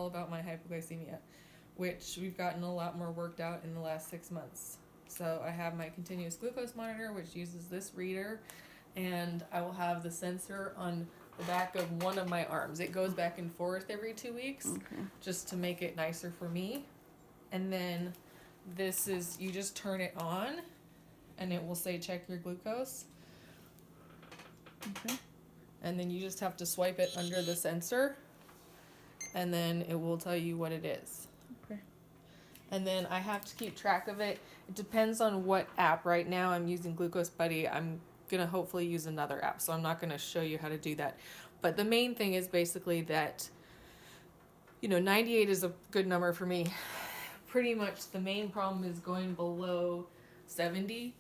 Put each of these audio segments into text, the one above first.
about my hypoglycemia, which we've gotten a lot more worked out in the last 6 months. So I have my continuous glucose monitor, which uses this reader, and I will have the sensor on the back of one of my arms. It goes back and forth every 2 weeks, just to make it nicer for me. And then this is, you just turn it on, and it will say check your glucose. Okay. And then you just have to swipe it under the sensor, and then it will tell you what it is. Okay. And then I have to keep track of it. It depends on what app. Right now I'm using Glucose Buddy. I'm going to hopefully use another app, so I'm not going to show you how to do that. But the main thing is basically that, 98 is a good number for me. Pretty much the main problem is going below 70.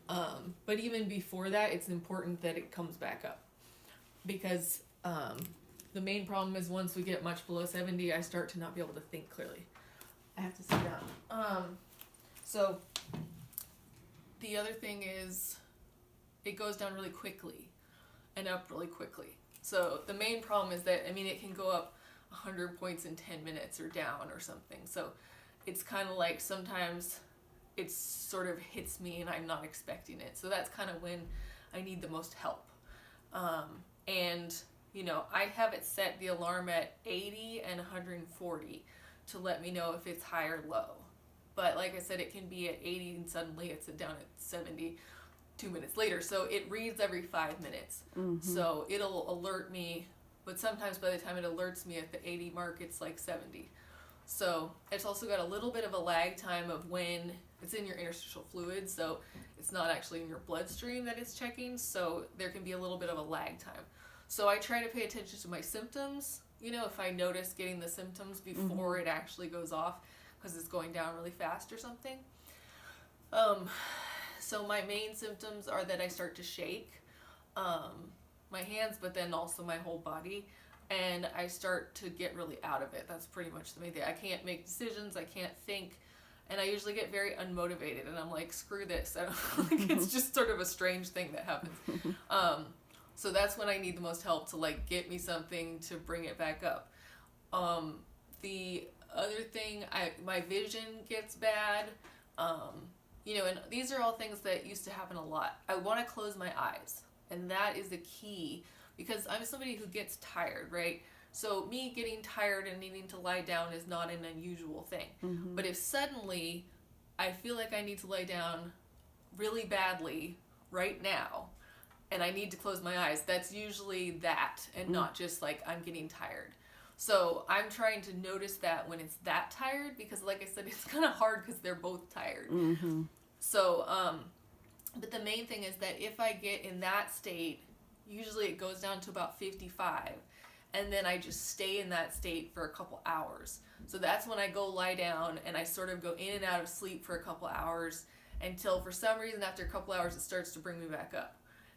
But even before that, it's important that it comes back up. Because the main problem is once we get much below 70, I start to not be able to think clearly. I have to sit down. So the other thing is it goes down really quickly and up really quickly. So the main problem is that, it can go up 100 points in 10 minutes or down or something. So it's kind of like sometimes it sort of hits me and I'm not expecting it. So that's kind of when I need the most help. And I have it set the alarm at 80 and 140 to let me know if it's high or low. But like I said, it can be at 80 and suddenly it's down at 70 2 minutes later. So it reads every 5 minutes. So it'll alert me, but sometimes by the time it alerts me at the 80 mark, it's like 70. So it's also got a little bit of a lag time of when it's in your interstitial fluid, so it's not actually in your bloodstream that it's checking, so there can be a little bit of a lag time. So I try to pay attention to my symptoms, if I notice getting the symptoms before it actually goes off, because it's going down really fast or something. So my main symptoms are that I start to shake, my hands, but then also my whole body, and I start to get really out of it. That's pretty much the main thing. I can't make decisions, I can't think, and I usually get very unmotivated, and I'm like, screw this. It's just sort of a strange thing that happens. So that's when I need the most help to get me something to bring it back up. The other thing, my vision gets bad. And these are all things that used to happen a lot. I want to close my eyes, and that is the key, because I'm somebody who gets tired, right? So me getting tired and needing to lie down is not an unusual thing. But if suddenly I feel like I need to lay down really badly right now, and I need to close my eyes, that's usually that, and not just I'm getting tired. So I'm trying to notice that when it's that tired, because like I said, it's kind of hard because they're both tired. So, but the main thing is that if I get in that state, usually it goes down to about 55, and then I just stay in that state for a couple hours. So that's when I go lie down, and I sort of go in and out of sleep for a couple hours until for some reason after a couple hours it starts to bring me back up.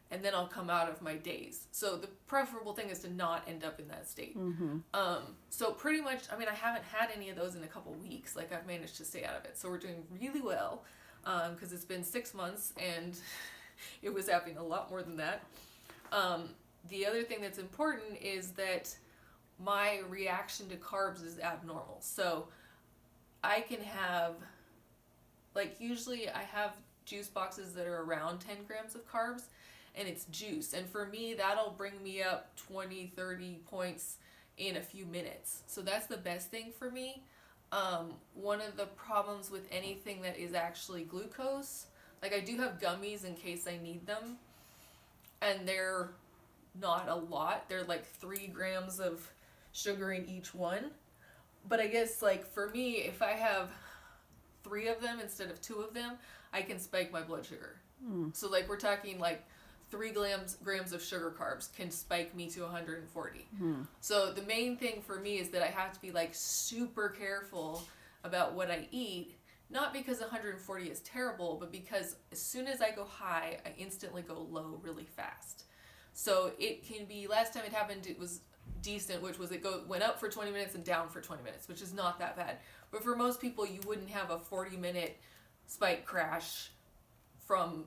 And then I'll come out of my daze. So the preferable thing is to not end up in that state. So pretty much, I haven't had any of those in a couple weeks. I've managed to stay out of it. So we're doing really well, because it's been 6 months and it was happening a lot more than that. The other thing that's important is that my reaction to carbs is abnormal. So I can have, usually I have juice boxes that are around 10 grams of carbs, and it's juice. And for me, that'll bring me up 20, 30 points in a few minutes. So that's the best thing for me. One of the problems with anything that is actually glucose, I do have gummies in case I need them, and they're not a lot. They're 3 grams of sugar in each one. But I guess for me, if I have 3 of them instead of 2 of them, I can spike my blood sugar. So we're talking 3 grams of sugar carbs can spike me to 140. So the main thing for me is that I have to be super careful about what I eat, not because 140 is terrible, but because as soon as I go high, I instantly go low really fast. So it can be, last time it happened, it was decent, which was went up for 20 minutes and down for 20 minutes, which is not that bad. But for most people, you wouldn't have a 40-minute spike crash from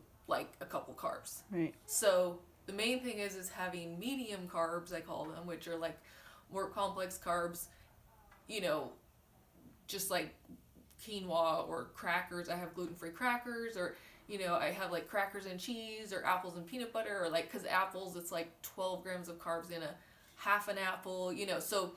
a couple carbs. Right. So the main thing is having medium carbs, I call them, which are more complex carbs, you know, just like quinoa or crackers. I have gluten-free crackers, or, you know, I have like crackers and cheese or apples and peanut butter, or like, because apples, it's like 12 grams of carbs in a half an apple, you know. So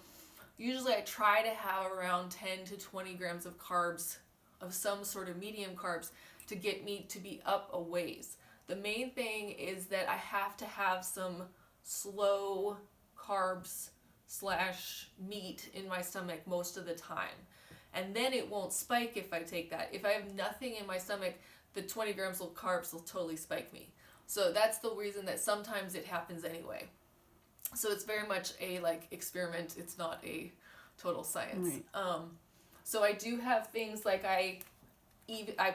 usually I try to have around 10 to 20 grams of carbs, of some sort of medium carbs, to get me to be up a ways. The main thing is that I have to have some slow carbs slash meat in my stomach most of the time. And then it won't spike if I take that. If I have nothing in my stomach, the 20 grams of carbs will totally spike me. So that's the reason that sometimes it happens anyway. So it's very much a like experiment. It's not a total science. Right. So I do have things like I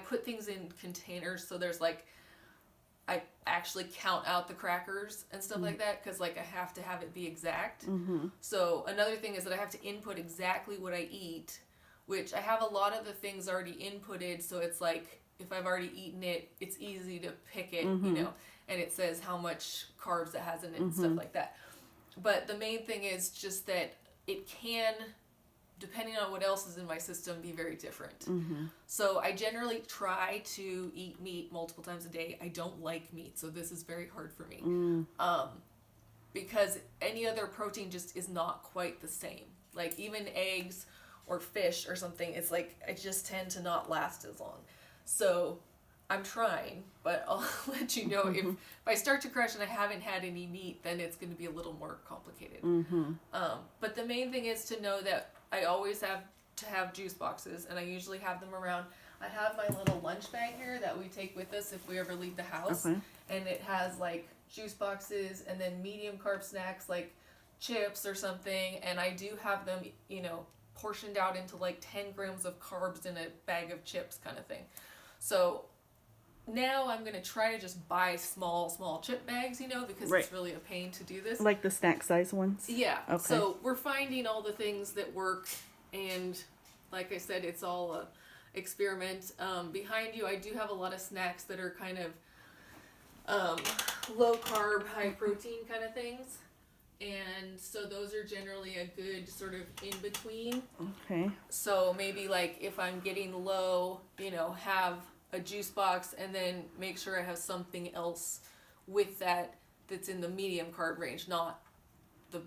put things in containers. So there's like, I actually count out the crackers and stuff like that, because like I have to have it be exact. So another thing is that I have to input exactly what I eat, which I have a lot of the things already inputted. So it's like, if I've already eaten it, it's easy to pick it, you know, and it says how much carbs it has in it and stuff like that. But the main thing is just that it can, depending on what else is in my system, be very different. So I generally try to eat meat multiple times a day. I don't like meat, so this is very hard for me. Because any other protein just is not quite the same. Like even eggs or fish or something, it's like I just tend to not last as long. So I'm trying, but I'll let you know if I start to crash and I haven't had any meat, then it's going to be a little more complicated. But the main thing is to know that I always have to have juice boxes, and I usually have them around. I have my little lunch bag here that we take with us if we ever leave the house, and it has like juice boxes and then medium carb snacks like chips or something, and I do have them, you know, portioned out into like 10 grams of carbs in a bag of chips kind of thing. So now I'm going to try to just buy small chip bags, you know, because it's really a pain to do this. Like the snack size ones? Yeah. Okay. So we're finding all the things that work, and like I said, it's all a experiment. Behind you, I do have a lot of snacks that are kind of low carb, high protein kind of things. And so those are generally a good sort of in between. Okay. So maybe like if I'm getting low, you know, have a juice box and then make sure I have something else with that that's in the medium carb range, not the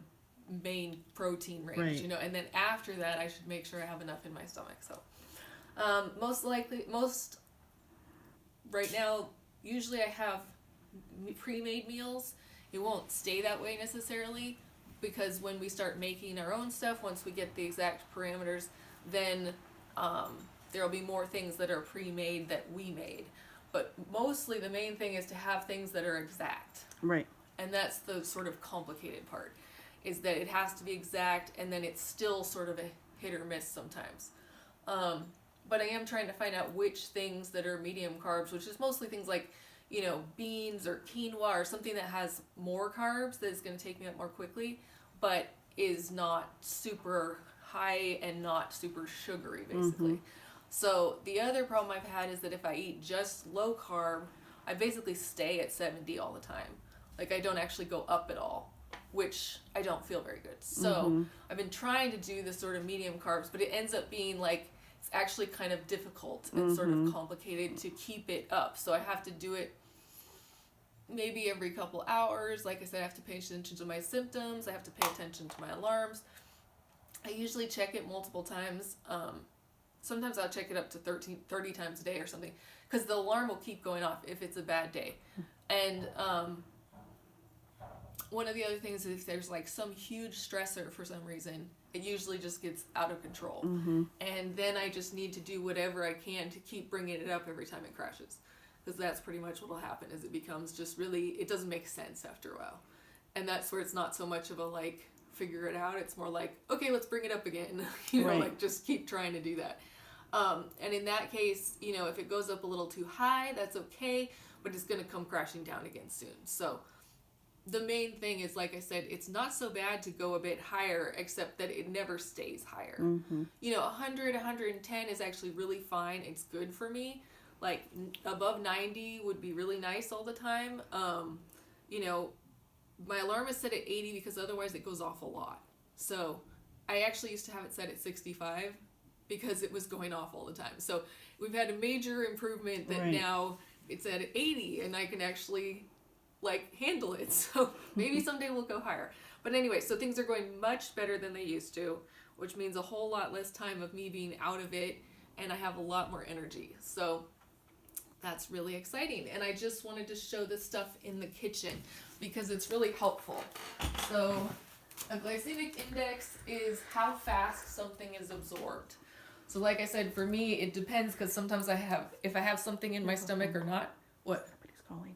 main protein range, you know. And then after that, I should make sure I have enough in my stomach. So most right now, usually I have pre-made meals. It won't stay that way necessarily, because when we start making our own stuff, once we get the exact parameters, then there'll be more things that are pre-made that we made. But mostly the main thing is to have things that are exact. Right. And that's the sort of complicated part, is that it has to be exact, and then it's still sort of a hit or miss sometimes. But I am trying to find out which things that are medium carbs, which is mostly things like, you know, beans or quinoa or something that has more carbs that is going to take me up more quickly, but is not super high and not super sugary, basically. So the other problem I've had is that if I eat just low carb, I basically stay at 70 all the time. Like I don't actually go up at all, which I don't feel very good. So I've been trying to do this sort of medium carbs, but it ends up being like, it's actually kind of difficult and sort of complicated to keep it up. So I have to do it maybe every couple hours. Like I said, I have to pay attention to my symptoms. I have to pay attention to my alarms. I usually check it multiple times. Sometimes I'll check it up to 30 times a day or something, because the alarm will keep going off if it's a bad day. And one of the other things is if there's like some huge stressor for some reason, it usually just gets out of control. And then I just need to do whatever I can to keep bringing it up every time it crashes. Because that's pretty much what will happen, is it becomes just really, it doesn't make sense after a while. And that's where it's not so much of a like, figure it out. It's more like, okay, let's bring it up again. You know, like just keep trying to do that. And in that case, you know, if it goes up a little too high, that's okay, but it's going to come crashing down again soon. So the main thing is, like I said, it's not so bad to go a bit higher, except that it never stays higher. You know, 100, 110 is actually really fine. It's good for me. Like above 90 would be really nice all the time. You know, my alarm is set at 80 because otherwise it goes off a lot. So I actually used to have it set at 65 because it was going off all the time. So we've had a major improvement that now it's at 80 and I can actually like handle it. So maybe someday we'll go higher. But anyway, so things are going much better than they used to, which means a whole lot less time of me being out of it, and I have a lot more energy. So that's really exciting. And I just wanted to show this stuff in the kitchen because it's really helpful. So a glycemic index is how fast something is absorbed. So like I said, for me, it depends because sometimes if I have something in my stomach or not. What? Somebody's calling you.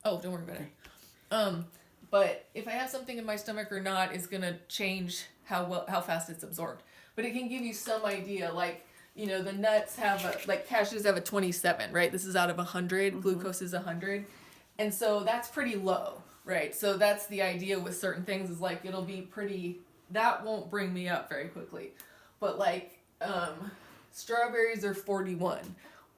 Oh, don't worry about it. But if I have something in my stomach or not is going to change how fast it's absorbed. But it can give you some idea, like, you know, the nuts have cashews have a 27, right? This is out of 100. Glucose is 100. And so that's pretty low, right? So that's the idea with certain things is like it'll be pretty, that won't bring me up very quickly. But like strawberries are 41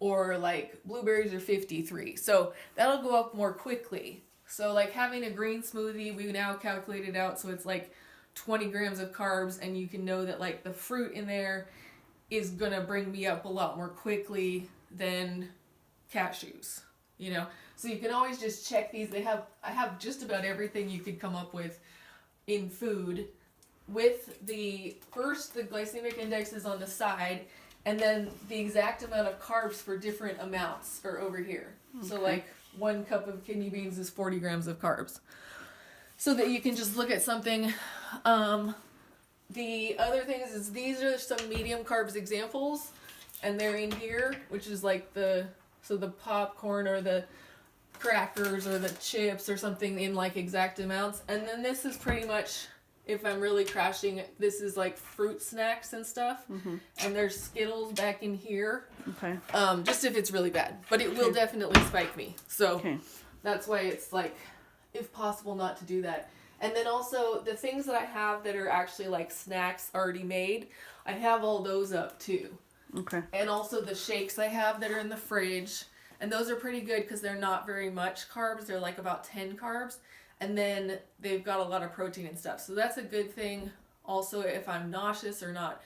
or like blueberries are 53. So that'll go up more quickly. So like having a green smoothie, we now calculate it out. So it's like 20 grams of carbs, and you can know that like the fruit in there is going to bring me up a lot more quickly than cashews, you know? So you can always just check these. I have just about everything you could come up with in food with the glycemic index is on the side, and then the exact amount of carbs for different amounts are over here. Okay. So like 1 cup of kidney beans is 40 grams of carbs. So that you can just look at something. The other thing is these are some medium carbs examples, and they're in here, which is like the popcorn or the crackers or the chips or something in like exact amounts. And then this is pretty much, if I'm really crashing, this is like fruit snacks and stuff. And there's Skittles back in here. Okay. Just if it's really bad. But it will definitely spike me. So that's why it's like, if possible, not to do that. And then also the things that I have that are actually like snacks already made, I have all those up too. Okay. And also the shakes I have that are in the fridge. And those are pretty good because they're not very much carbs. They're like about 10 carbs. And then they've got a lot of protein and stuff. So that's a good thing. Also, if I'm nauseous or not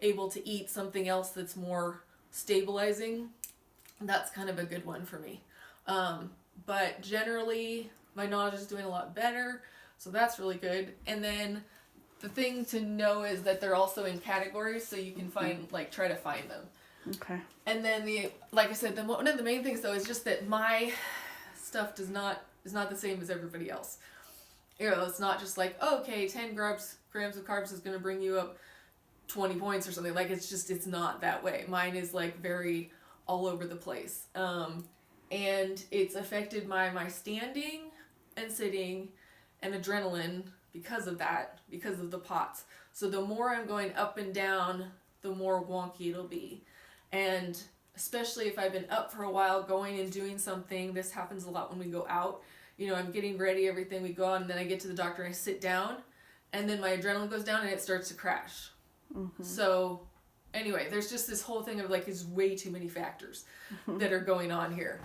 able to eat something else that's more stabilizing, that's kind of a good one for me. But generally, my nausea is doing a lot better. So that's really good. And then the thing to know is that they're also in categories, so you can try to find them. Okay. And then like I said, one of the main things though is just that my stuff is not the same as everybody else. You know, it's not just like, oh, okay, 10 grams of carbs is going to bring you up 20 points or something. Like it's not that way. Mine is like very all over the place. And it's affected my standing and sitting and adrenaline because of the POTS. So the more I'm going up and down, the more wonky it'll be. And especially if I've been up for a while going and doing something, this happens a lot when we go out. You know, I'm getting ready, everything, we go out, and then I get to the doctor and I sit down, and then my adrenaline goes down and it starts to crash. So anyway, there's just this whole thing of like, there's way too many factors that are going on here.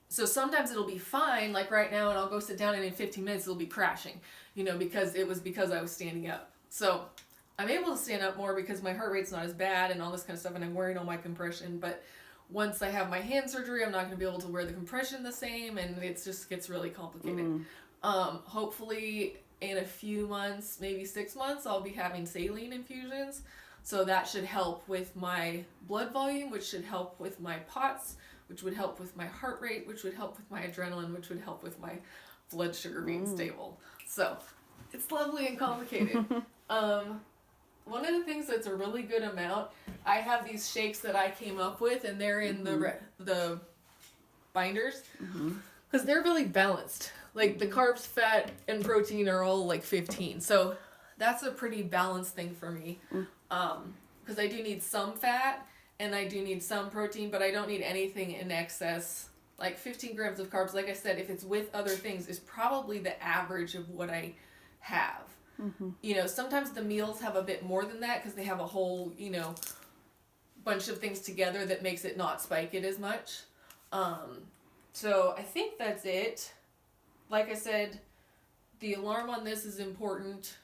So sometimes it'll be fine, like right now, and I'll go sit down and in 15 minutes it'll be crashing, you know, because I was standing up. So I'm able to stand up more because my heart rate's not as bad and all this kind of stuff, and I'm wearing all my compression. But once I have my hand surgery, I'm not going to be able to wear the compression the same, and it just gets really complicated. Hopefully in a few months, maybe 6 months, I'll be having saline infusions. So that should help with my blood volume, which should help with my POTS, which would help with my heart rate, which would help with my adrenaline, which would help with my blood sugar being stable. So it's lovely and complicated. One of the things that's a really good amount, I have these shakes that I came up with, and they're in the binders, because they're really balanced. Like the carbs, fat, and protein are all like 15. So that's a pretty balanced thing for me, because I do need some fat and I do need some protein, but I don't need anything in excess. Like 15 grams of carbs, like I said, if it's with other things, is probably the average of what I have. You know, sometimes the meals have a bit more than that because they have a whole, you know, bunch of things together that makes it not spike it as much. So I think that's it. Like I said, the alarm on this is important.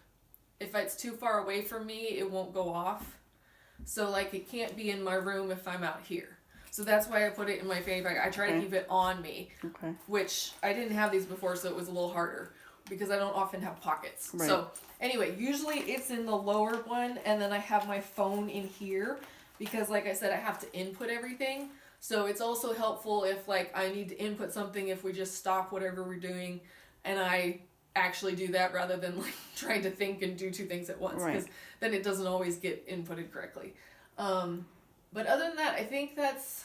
if it's too far away from me, it won't go off. So like it can't be in my room if I'm out here. So that's why I put it in my fanny pack. I try to keep it on me, which I didn't have these before, so it was a little harder because I don't often have pockets. Right. So anyway, usually it's in the lower one, and then I have my phone in here because, like I said, I have to input everything. So it's also helpful if like I need to input something, if we just stop whatever we're doing and I actually do that rather than like trying to think and do two things at once, because then it doesn't always get inputted correctly. But other than that, I think that's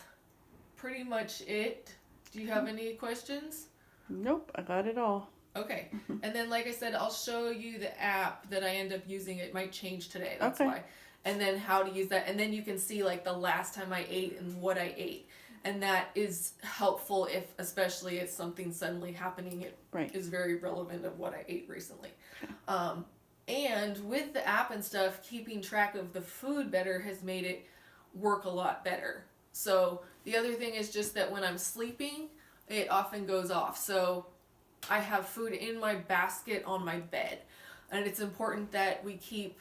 pretty much it. Do you have any questions? Nope, I got it all. Okay. And then, like I said, I'll show you the app that I end up using. It might change today. That's why. And then how to use that. And then you can see like the last time I ate and what I ate. And that is helpful if, especially if something suddenly happening, it is very relevant of what I ate recently. And with the app and stuff, keeping track of the food better has made it work a lot better. So the other thing is just that when I'm sleeping, it often goes off. So I have food in my basket on my bed. And it's important that we keep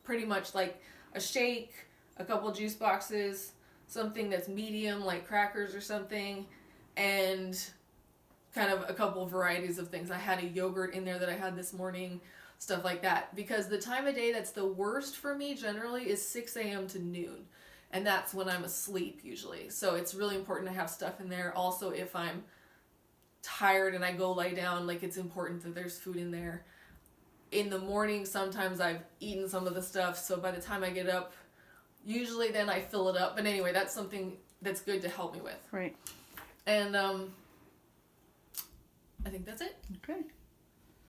pretty much like a shake, a couple juice boxes, something that's medium like crackers or something, and kind of a couple varieties of things. I had a yogurt in there that I had this morning, stuff like that. Because the time of day that's the worst for me generally is 6 a.m. to noon. And that's when I'm asleep usually. So it's really important to have stuff in there. Also, if I'm tired and I go lay down, like it's important that there's food in there. In the morning, sometimes I've eaten some of the stuff. So by the time I get up, usually then I fill it up. But anyway, that's something that's good to help me with. Right. And I think that's it. Okay.